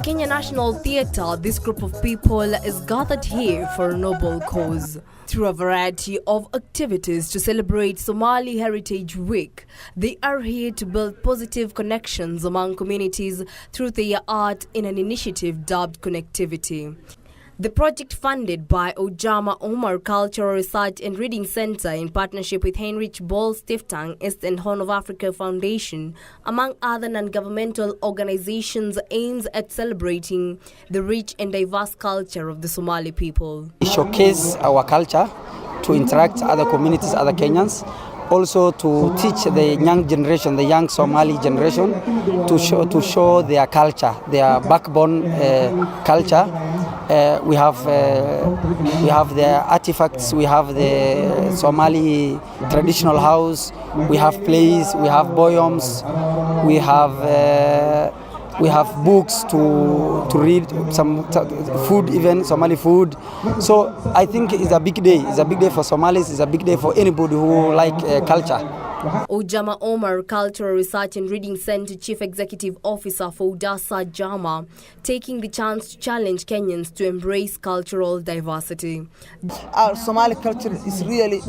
Kenya National Theatre, this group of people is gathered here for a noble cause. Through a variety of activities to celebrate Somali Heritage Week, they are here to build positive connections among communities through their art in an initiative dubbed Connectivity. The project, funded by Ujama Omar Cultural Research and Reading Center in partnership with Heinrich Böll Stiftung East and Horn of Africa Foundation, among other non-governmental organizations, aims at celebrating the rich and diverse culture of the Somali people. We showcase our culture to interact with other communities, other Kenyans, also to teach the young generation, the young Somali generation, to show their culture, their backbone culture. We have the artifacts, we have the Somali traditional house, we have plays, we have poems, we have books to read, some food, even Somali food. So I think it's a big day. It's a big day for Somalis. It's a big day for anybody who like culture. Ujama Omar Cultural Research and Reading Center Chief Executive Officer for Udasa Jama, taking the chance to challenge Kenyans to embrace cultural diversity. Our Somali culture is really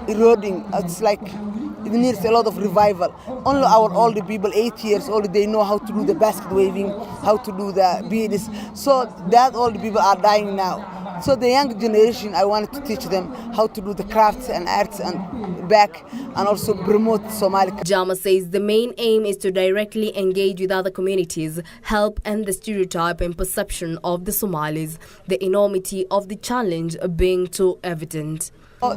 eroding. It's like it needs a lot of revival. Only our older people, 8 years old, they know how to do the basket waving, how to do the beads. So that old people are dying now. So the young generation, I wanted to teach them how to do the crafts and arts and back, and also promote Somali. Jama says the main aim is to directly engage with other communities, help end the stereotype and perception of the Somalis, the enormity of the challenge being too evident.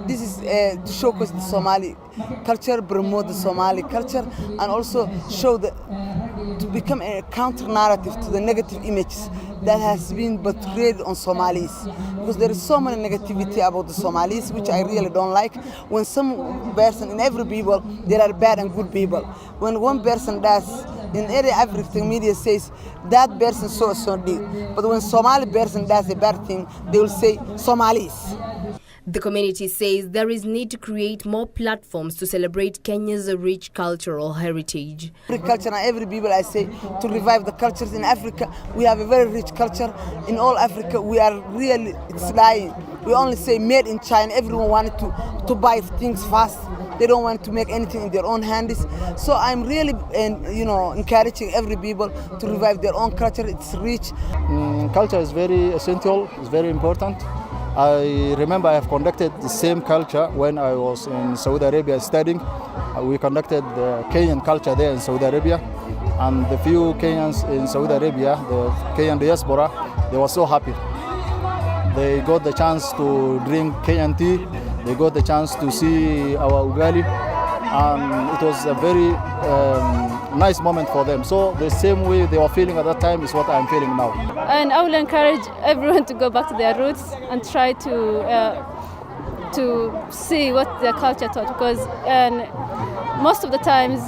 This is to showcase the Somali culture, promote the Somali culture, and also show to become a counter-narrative to the negative images that has been portrayed on Somalis. Because there is so much negativity about the Somalis, which I really don't like. When some person, in every people, there are bad and good people. When one person does, in every African media says, that person so did. But when Somali person does a bad thing, they will say Somalis. The community says there is need to create more platforms to celebrate Kenya's rich cultural heritage. Every culture and every people, I say, to revive the cultures in Africa. We have a very rich culture. In all Africa, we are really, it's lying. We only say made in China. Everyone wanted to buy things fast. They don't want to make anything in their own hands. So I'm really, encouraging every people to revive their own culture. It's rich. Culture is very essential. It's very important. I remember I have conducted the same culture when I was in Saudi Arabia studying. We conducted the Kenyan culture there in Saudi Arabia, and the few Kenyans in Saudi Arabia, the Kenyan diaspora, they were so happy. They got the chance to drink Kenyan tea, they got the chance to see our ugali, and it was a very nice moment for them. So the same way they were feeling at that time is what I'm feeling now. And I will encourage everyone to go back to their roots and try to see what their culture taught, because most of the times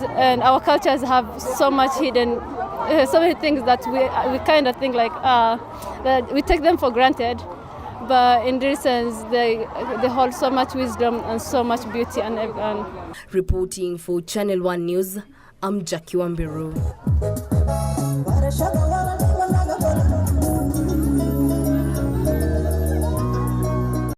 our cultures have so much hidden, so many things that we kind of think like that we take them for granted. But in this sense, they hold so much wisdom and so much beauty. And reporting for Channel 1 News, I'm Jackie Wambiru.